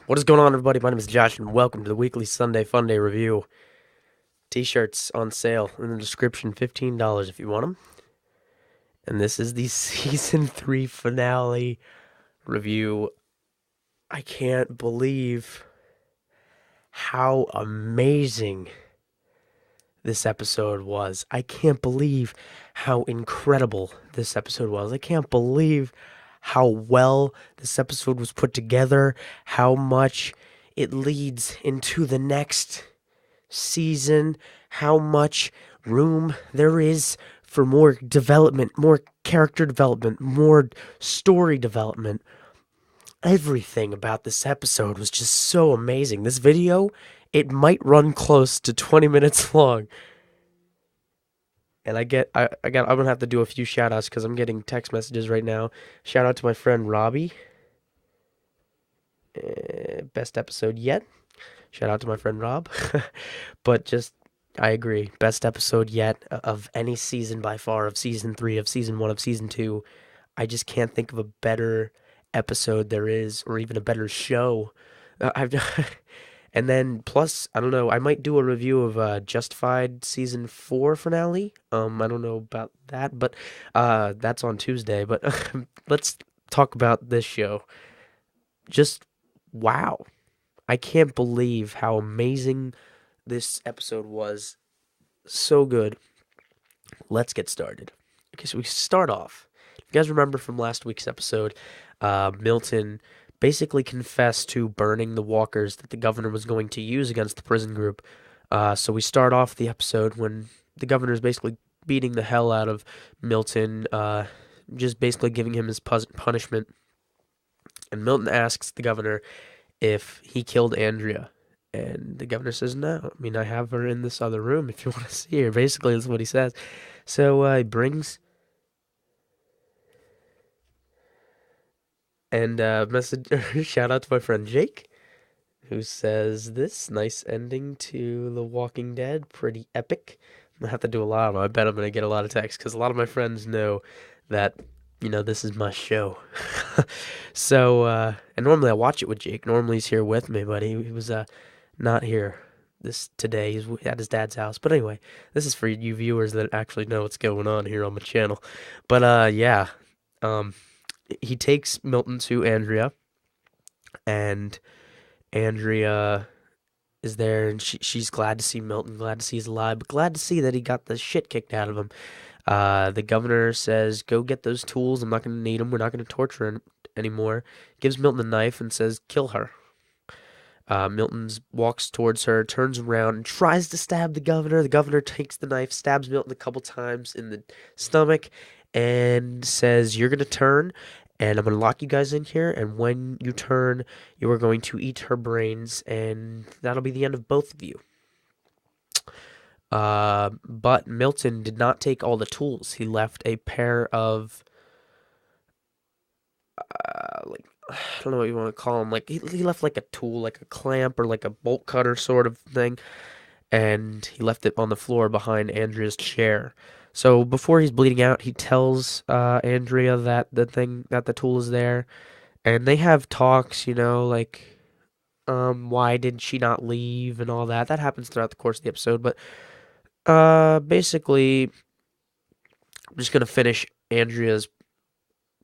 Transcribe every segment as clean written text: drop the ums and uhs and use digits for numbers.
What is going on, everybody? My name is Josh, and welcome to the weekly Sunday Funday review. T-shirts on sale in the description, $15 if you want them. And this is the season 3 finale review. I can't believe how amazing this episode was. I can't believe how incredible this episode was. I can't believe how well this episode was put together, how much it leads into the next season, how much room there is for more development, more character development, more story development. Everything about this episode was just so amazing. This video, it might run close to 20 minutes long. And I'm gonna have to do a few shout outs because I'm getting text messages right now. Shout out to my friend Robbie. Best episode yet. Shout out to my friend Rob. But I agree. Best episode yet of any season by far, of season 3, of season 1, of season 2. I just can't think of a better episode there is, or even a better show. I've And then plus, I don't know, I might do a review of Justified season 4 finale. I don't know about that, but that's on Tuesday. But let's talk about this show. Just wow. I can't believe how amazing this episode was. So good. Let's get started. Okay, so we start off. If you guys remember from last week's episode, Milton basically confessed to burning the walkers that the governor was going to use against the prison group. So we start off the episode when the governor is basically beating the hell out of Milton, just basically giving him his punishment. And Milton asks the governor if he killed Andrea. And the governor says, no. I mean, I have her in this other room if you want to see her. Basically, that's what he says. So he brings... And message shout out to my friend Jake, who says this nice ending to The Walking Dead, pretty epic. I'm gonna have to do a lot of them. I bet I'm gonna get a lot of texts because a lot of my friends know that this is my show. So and normally I watch it with Jake. Normally he's here with me, but he was not here today. He's at his dad's house. But anyway, this is for you viewers that actually know what's going on here on my channel. But yeah. He takes Milton to Andrea, and Andrea is there, and she's glad to see Milton, glad to see he's alive, but glad to see that he got the shit kicked out of him. The governor says, go get those tools. I'm not going to need them. We're not going to torture him anymore. Gives Milton a knife and says, kill her. Milton walks towards her, turns around, and tries to stab the governor. The governor takes the knife, stabs Milton a couple times in the stomach, and says, you're going to turn, and I'm going to lock you guys in here, and when you turn, you are going to eat her brains, and that'll be the end of both of you. But Milton did not take all the tools. He left a pair of, I don't know what you want to call them. Like, he left like a tool, like a clamp or like a bolt cutter sort of thing, and he left it on the floor behind Andrea's chair. So before he's bleeding out, he tells Andrea that the tool is there, and they have talks, like why did she not leave and all that. That happens throughout the course of the episode, but basically, I'm just gonna finish Andrea's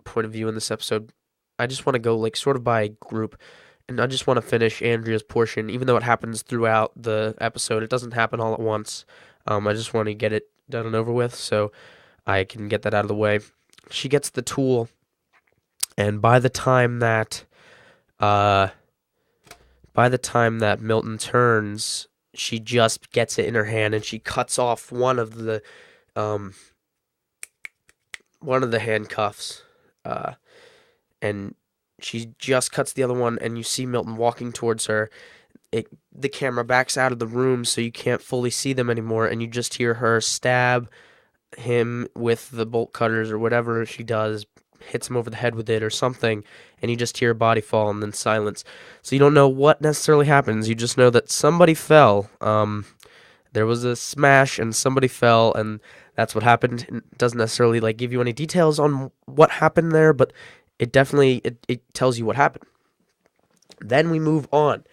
point of view in this episode. I just want to go like sort of by group, and I just want to finish Andrea's portion, even though it happens throughout the episode. It doesn't happen all at once. I just want to get it done and over with, so I can get that out of the way. She gets the tool, and by the time that Milton turns, she just gets it in her hand, and she cuts off one of the handcuffs, and she just cuts the other one, and you see Milton walking towards her. The camera backs out of the room so you can't fully see them anymore, and you just hear her stab him with the bolt cutters or whatever she does, hits him over the head with it or something, and you just hear a body fall and then silence. So you don't know what necessarily happens. You just know that somebody fell. There was a smash and somebody fell, and that's what happened. It doesn't necessarily like give you any details on what happened there, but it definitely it tells you what happened. Then we move on.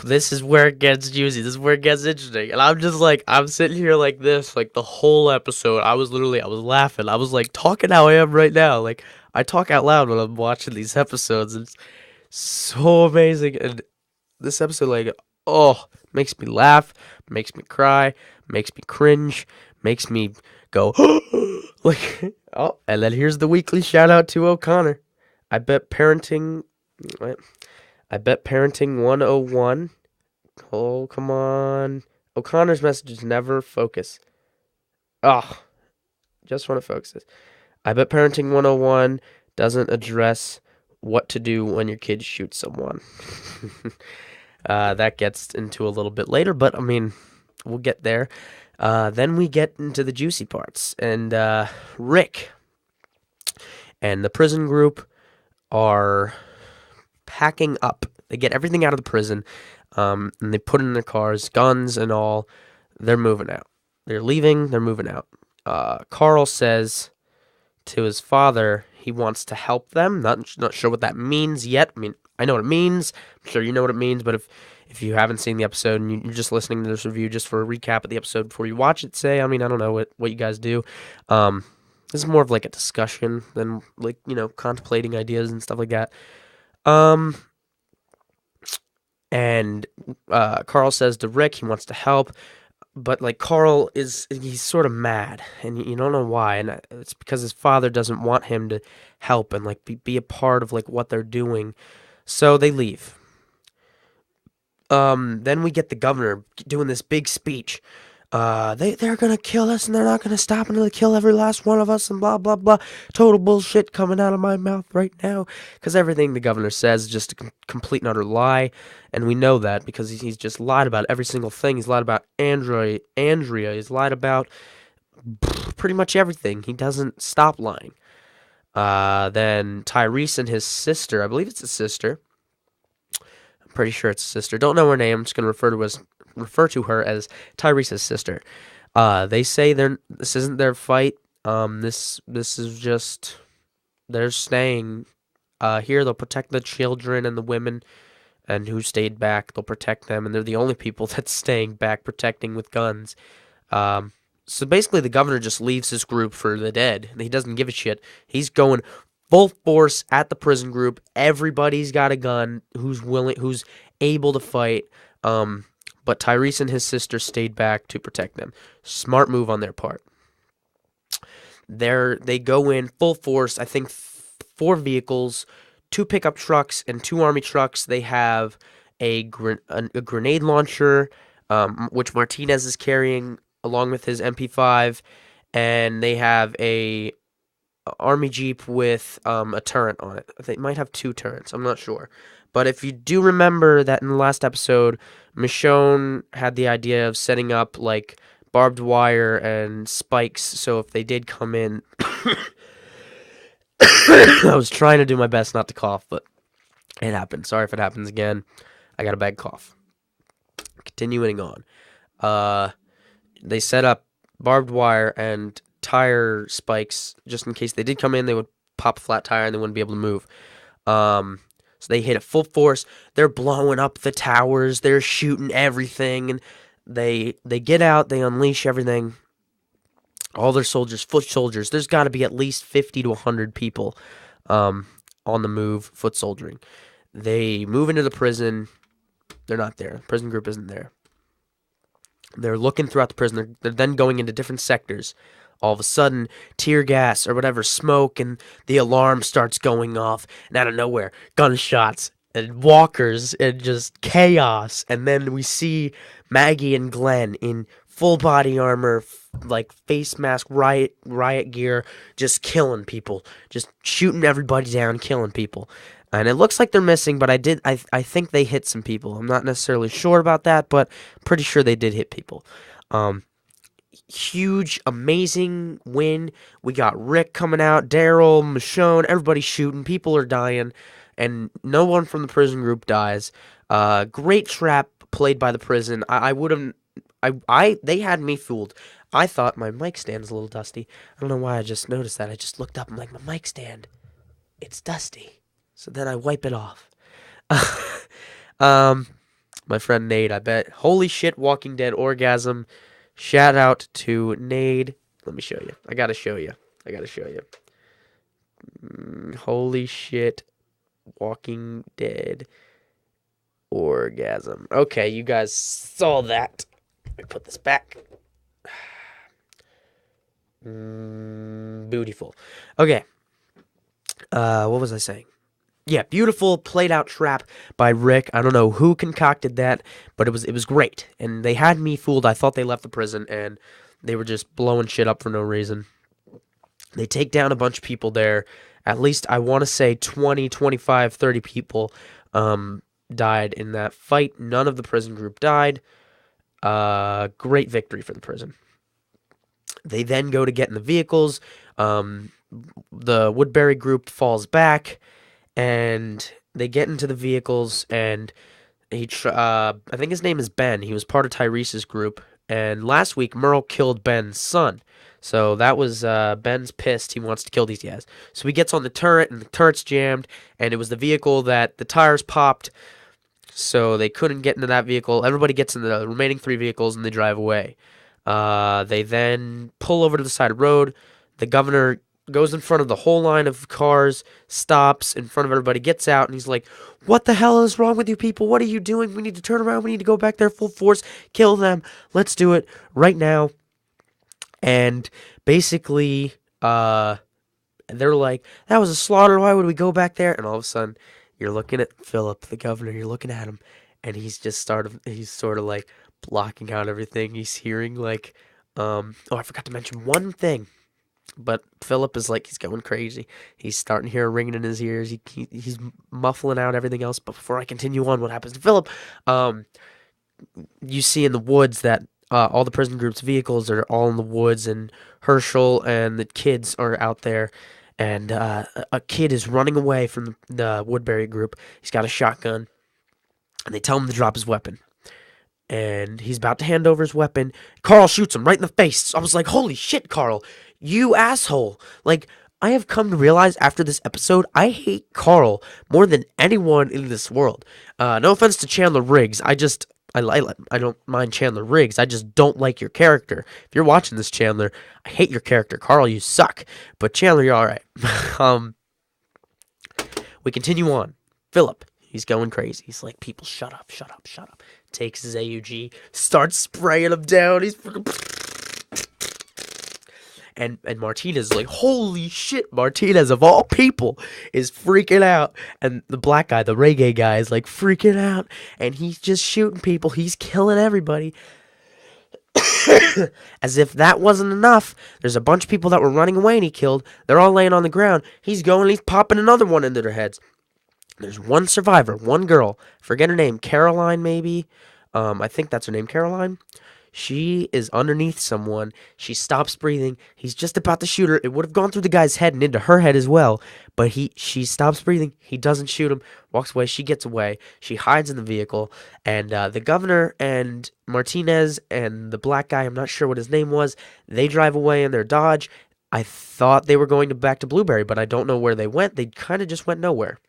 This is where it gets juicy. This is where it gets interesting. And I'm just like, I'm sitting here like this, like the whole episode. I was laughing. I was like talking how I am right now. Like, I talk out loud when I'm watching these episodes. It's so amazing. And this episode, like, oh, makes me laugh, makes me cry, makes me cringe, makes me go, like, oh, and then here's the weekly shout out to O'Connor. I bet parenting, I bet parenting 101. Oh, come on. O'Connor's messages never focus. Oh, just want to focus this. I bet parenting 101 doesn't address what to do when your kid shoots someone. That gets into a little bit later, but I mean, we'll get there. Then we get into the juicy parts. And Rick and the prison group are packing up. They get everything out of the prison, and they put it in their cars, guns and all. They're moving out. They're leaving. They're moving out. Carl says to his father he wants to help them. Not sure what that means yet. I mean, I know what it means. I'm sure you know what it means, but if you haven't seen the episode and you're just listening to this review just for a recap of the episode before you watch it, say, I mean, I don't know what you guys do. This is more of like a discussion than like, contemplating ideas and stuff like that. And Carl says to Rick he wants to help, but like he's sort of mad, and you don't know why, and it's because his father doesn't want him to help and like be a part of like what they're doing, so they leave. Then we get the governor doing this big speech. They're gonna kill us, and they're not gonna stop until they kill every last one of us, and blah blah blah. Total bullshit coming out of my mouth right now, because everything the governor says is just a complete and utter lie, and we know that because he's just lied about every single thing. He's lied about Andrea. He's lied about pretty much everything. He doesn't stop lying. Then Tyrese and his sister, I believe it's his sister. I'm pretty sure it's his sister. Don't know her name. I'm just gonna refer to her as Tyrese's sister. They say this isn't their fight. This is just they're staying here. They'll protect the children and the women, and who stayed back. They'll protect them, and they're the only people that's staying back, protecting with guns. So basically, the governor just leaves his group for the dead. He doesn't give a shit. He's going full force at the prison group. Everybody's got a gun. Who's able to fight. But Tyrese and his sister stayed back to protect them. Smart move on their part. They go in full force. I think 4 vehicles, 2 pickup trucks, and 2 army trucks. They have a grenade launcher, which Martinez is carrying along with his MP5, and they have a army jeep with a turret on it. They might have 2 turrets. I'm not sure. But if you do remember that in the last episode, Michonne had the idea of setting up like barbed wire and spikes, so if they did come in, I was trying to do my best not to cough, but it happened. Sorry if it happens again. I got a bad cough. Continuing on. They set up barbed wire and tire spikes just in case they did come in. They would pop a flat tire and they wouldn't be able to move. So they hit it full force. They're blowing up the towers. They're shooting everything, and they get out. They unleash everything. All their soldiers, foot soldiers. There's got to be at least 50 to 100 people on the move, foot soldiering. They move into the prison. They're not there. The prison group isn't there. They're looking throughout the prison. They're then going into different sectors. All of a sudden, tear gas or whatever, smoke, and the alarm starts going off. And out of nowhere, gunshots and walkers and just chaos. And then we see Maggie and Glenn in full body armor, like face mask, riot gear, just killing people. Just shooting everybody down, killing people. And it looks like they're missing, but I think they hit some people. I'm not necessarily sure about that, but pretty sure they did hit people. Huge, amazing win. We got Rick coming out, Daryl, Michonne, everybody shooting. People are dying, and no one from the prison group dies. Great trap played by the prison. They had me fooled. I thought my mic stand is a little dusty. I don't know why I just noticed that. I just looked up. I'm like, my mic stand, it's dusty. So then I wipe it off. um, my friend Nate, I bet. Holy shit, Walking Dead orgasm. Shout out to Nate. Let me show you. I gotta show you. Holy shit, Walking Dead orgasm. Okay, you guys saw that. Let me put this back. Beautiful. Okay. What was I saying? Yeah, beautiful played out trap by Rick. I don't know who concocted that, but it was great. And they had me fooled. I thought they left the prison and they were just blowing shit up for no reason. They take down a bunch of people there. At least I want to say 20, 25, 30 people died in that fight. None of the prison group died. Great victory for the prison. They then go to get in the vehicles. The Woodbury group falls back, and they get into the vehicles. And I think his name is Ben. He was part of Tyrese's group. And last week, Merle killed Ben's son. So that was Ben's pissed. He wants to kill these guys. So he gets on the turret, and the turret's jammed. And it was the vehicle that the tires popped. So they couldn't get into that vehicle. Everybody gets in the remaining 3 vehicles, and they drive away. They then pull over to the side of the road. The governor goes in front of the whole line of cars, stops in front of everybody, gets out, and he's like, "What the hell is wrong with you people? What are you doing? We need to turn around. We need to go back there full force. Kill them. Let's do it right now." And basically, they're like, "That was a slaughter. Why would we go back there?" And all of a sudden, you're looking at Philip, the governor. You're looking at him, and he's sort of like blocking out everything. He's hearing like, oh, I forgot to mention one thing. But Philip is like, he's going crazy. He's starting to hear a ringing in his ears. He's muffling out everything else. But before I continue on, what happens to Philip? You see in the woods that all the prison group's vehicles are all in the woods, and Herschel and the kids are out there. And a kid is running away from the Woodbury group. He's got a shotgun, and they tell him to drop his weapon. And he's about to hand over his weapon. Carl shoots him right in the face. I was like, holy shit, Carl, you asshole. Like, I have come to realize after this episode, I hate Carl more than anyone in this world. No offense to Chandler Riggs. I don't mind Chandler Riggs. I just don't like your character. If you're watching this, Chandler, I hate your character. Carl, you suck. But Chandler, you're alright. We continue on. Philip, he's going crazy. He's like, people, shut up. Takes his AUG, starts spraying him down. He's and Martinez is like, holy shit, Martinez of all people is freaking out. And the black guy, the reggae guy, is like freaking out. And he's just shooting people. He's killing everybody. As if that wasn't enough, there's a bunch of people that were running away and he killed. They're all laying on the ground. He's going, he's popping another one into their heads. There's one survivor, one girl. Forget her name. Caroline, maybe? I think that's her name, Caroline. She is underneath someone. She stops breathing. He's just about to shoot her. It would have gone through the guy's head and into her head as well. But she stops breathing. He doesn't shoot him. Walks away. She gets away. She hides in the vehicle. And the governor and Martinez and the black guy, I'm not sure what his name was, they drive away in their Dodge. I thought they were going back to Blueberry, but I don't know where they went. They kind of just went nowhere.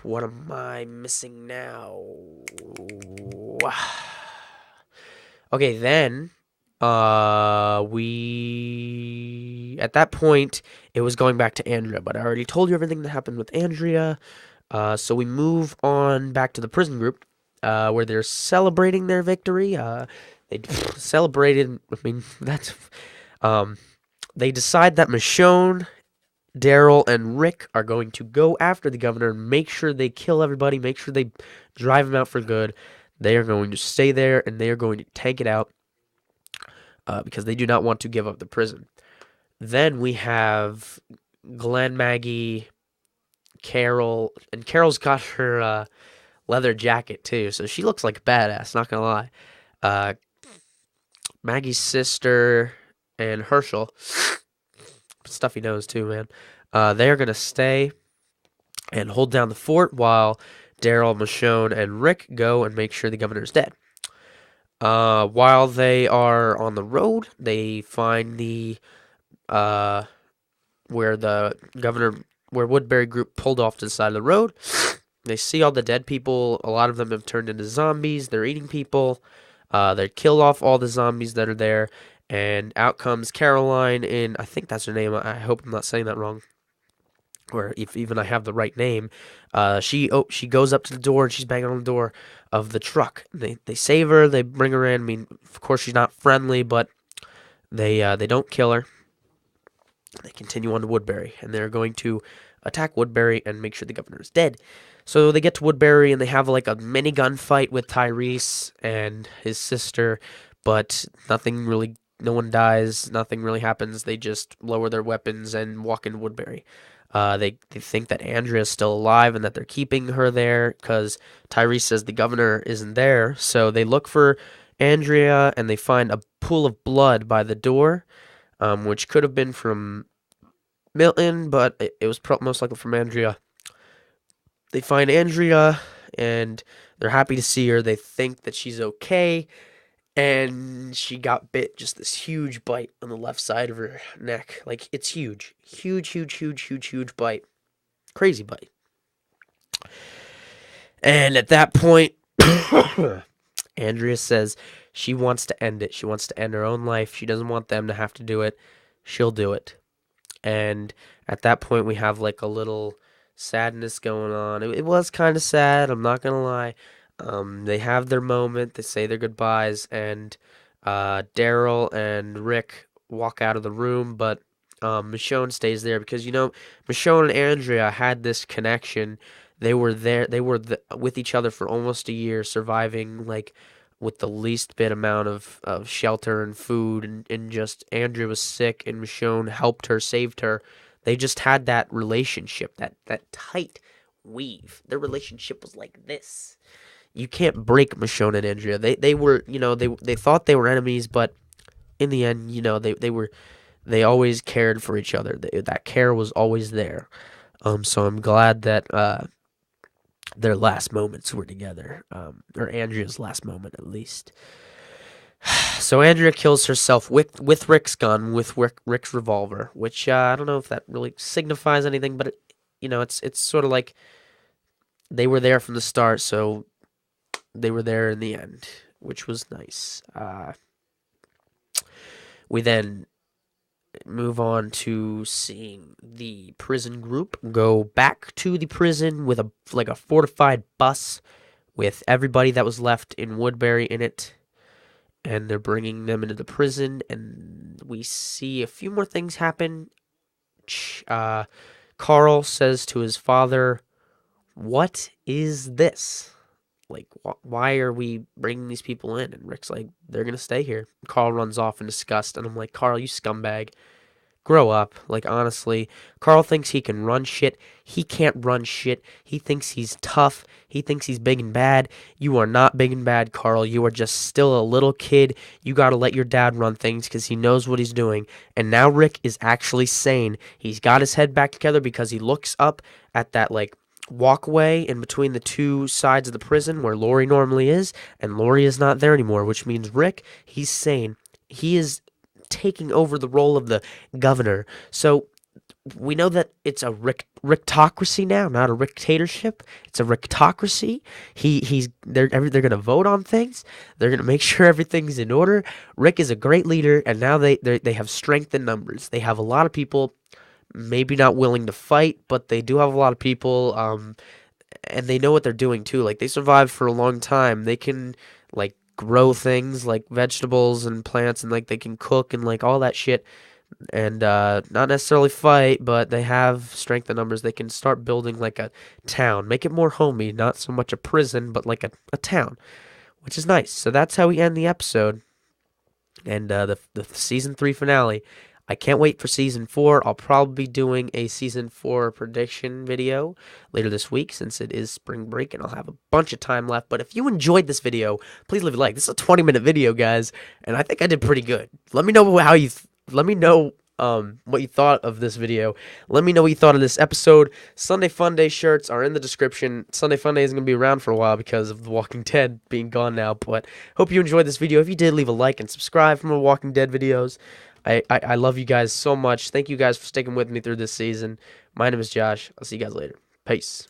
What am I missing now? Okay, then we at that point it was going back to Andrea, but I already told you everything that happened with Andrea. So we move on back to the prison group, where they're celebrating their victory. They celebrated. I mean, that's. They decide that Michonne, Daryl, and Rick are going to go after the governor and make sure they kill everybody, make sure they drive him out for good. They are going to stay there, and they are going to tank it out because they do not want to give up the prison. Then we have Glenn, Maggie, Carol, and Carol's got her leather jacket, too, so she looks like a badass, not gonna lie. Maggie's sister and Herschel, stuffy nose, too, man. They're going to stay and hold down the fort while Daryl, Michonne, and Rick go and make sure the governor's dead. While they are on the road, they find where the governor where Woodbury group pulled off to the side of the road. They see all the dead people. A lot of them have turned into zombies. They're eating people. They kill off all the zombies that are there. And out comes Caroline in, I think that's her name. I hope I'm not saying that wrong. Or if even I have the right name. She goes up to the door and she's banging on the door of the truck. They save her. They bring her in. I mean, of course she's not friendly, but they don't kill her. They continue on to Woodbury, and they're going to attack Woodbury and make sure the governor is dead. So they get to Woodbury, and they have like a mini gunfight with Tyrese and his sister, but no one dies, nothing really happens. They just lower their weapons and walk into Woodbury. They think that Andrea is still alive and that they're keeping her there because Tyrese says the governor isn't there. So they look for Andrea, and they find a pool of blood by the door, which could have been from Milton, but it was most likely from Andrea. They find Andrea, and they're happy to see her. They think that she's okay, and she got bit, just this huge bite on the left side of her neck. Like, it's huge. Huge bite. Crazy bite. And at that point, Andrea says she wants to end it. She wants to end her own life. She doesn't want them to have to do it. She'll do it. And at that point, we have like a little sadness going on. It was kind of sad, I'm not going to lie. They have their moment. They say their goodbyes. And Daryl and Rick walk out of the room. But Michonne stays there because, Michonne and Andrea had this connection. They were there. They were with each other for almost a year, surviving like with the least bit amount of shelter and food, and just Andrea was sick, and Michonne helped her, saved her. They just had that relationship, that tight weave. Their relationship was like this. You can't break Michonne and Andrea. They were, they thought they were enemies, but in the end, they always cared for each other. That care was always there. So I'm glad that their last moments were together, or Andrea's last moment at least. So Andrea kills herself with Rick's gun, with Rick's revolver, which I don't know if that really signifies anything, but it's sort of like they were there from the start, so they were there in the end, which was nice. We then move on to seeing the prison group go back to the prison with a fortified bus with everybody that was left in Woodbury in it, and they're bringing them into the prison, and we see a few more things happen. Carl says to his father, "What is this? Like, why are we bringing these people in?" And Rick's like, "They're gonna stay here." Carl runs off in disgust, and I'm like, "Carl, you scumbag. Grow up." Like, honestly, Carl thinks he can run shit. He can't run shit. He thinks he's tough. He thinks he's big and bad. You are not big and bad, Carl. You are just still a little kid. You gotta let your dad run things because he knows what he's doing. And now Rick is actually sane. He's got his head back together because he looks up at that, walkway in between the two sides of the prison where Lori normally is, and Lori is not there anymore, which means Rick, he's sane. He is taking over the role of the governor. So we know that it's a Ricktocracy now, not a Rictatorship. It's a Ricktocracy. They're gonna vote on things. They're gonna make sure everything's in order. Rick is a great leader, and now they have strength in numbers. They have a lot of people, maybe not willing to fight, but they do have a lot of people, and they know what they're doing too. Like, they survived for a long time. They can grow things like vegetables and plants, and they can cook and all that shit, and not necessarily fight, but they have strength in numbers. They can start building a town, make it more homey, not so much a prison, but a town, which is nice. So that's how we end the episode, and the season 3 finale. I can't wait for season 4. I'll probably be doing a season 4 prediction video later this week since it is spring break and I'll have a bunch of time left. But if you enjoyed this video, please leave a like. This is a 20-minute video, guys, and I think I did pretty good. Let me know what you thought of this video. Let me know what you thought of this episode. Sunday Funday shirts are in the description. Sunday Funday isn't going to be around for a while because of The Walking Dead being gone now, but hope you enjoyed this video. If you did, leave a like and subscribe for more Walking Dead videos. I love you guys so much. Thank you guys for sticking with me through this season. My name is Josh. I'll see you guys later. Peace.